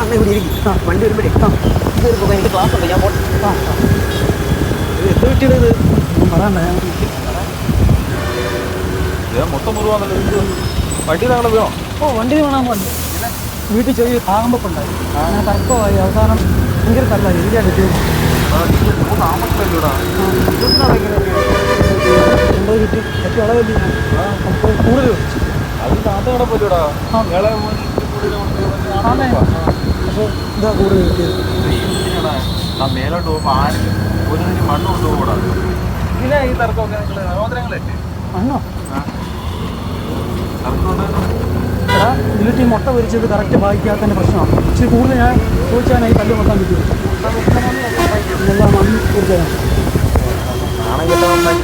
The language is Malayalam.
അന്ന് ഇവിടെ ഇരിക്കും. വണ്ടി വരുമ്പോഴേ ഇതൊരു പോകാൻ എനിക്ക് ക്ലാസ് ഉണ്ട്. ഞാൻ പോട്ടെ. എന്ത് കിട്ടിയത് ഇത്? പറയണ്ട. ഞാൻ മൊത്തം മുറിവാന്നല്ലോ. വണ്ടി താങ്കളെ വീണോ? വണ്ടി വീണാൻ പോലെ വീട്ടിൽ ചെറിയ ഭാഗമ്പുണ്ടായി. ഞാൻ തർക്കമായി. അവസാനം ഭയങ്കര തല്ലായി. എനിക്കാ കിട്ടിയത്. എന്തോ കിട്ടി. ഏറ്റവും ഇളവല്ലേ അപ്പോൾ കൂടുതൽ അത് താത്തവിടെ പോലൂടാ. ആണേ. പക്ഷേ ഇതാ കൂടുതൽ കിട്ടിയത്. മേലോട്ട് പോകുമ്പോ ആരും ഒരു തരി മണ്ണ് കൊണ്ടുപോകൂടാ. ഇതിനാ ഈ തർക്കമൊക്കെ നിങ്ങള് സഹോദരങ്ങളല്ലേ? മണ്ണോ? തർക്കം എടാ, ഇതിലിട്ട് ഈ മുട്ട പൊരിച്ചത് കറക്റ്റ് ബാധിക്കാത്തതിൻ്റെ പ്രശ്നമാണ്. ഇച്ചിരി കൂടുതൽ ഞാൻ ചോദിച്ചാൽ ഈ കല്ല് മൊത്തം കിട്ടും. എല്ലാം മണ്ണ് കൊടുത്തതാണ്. നാണം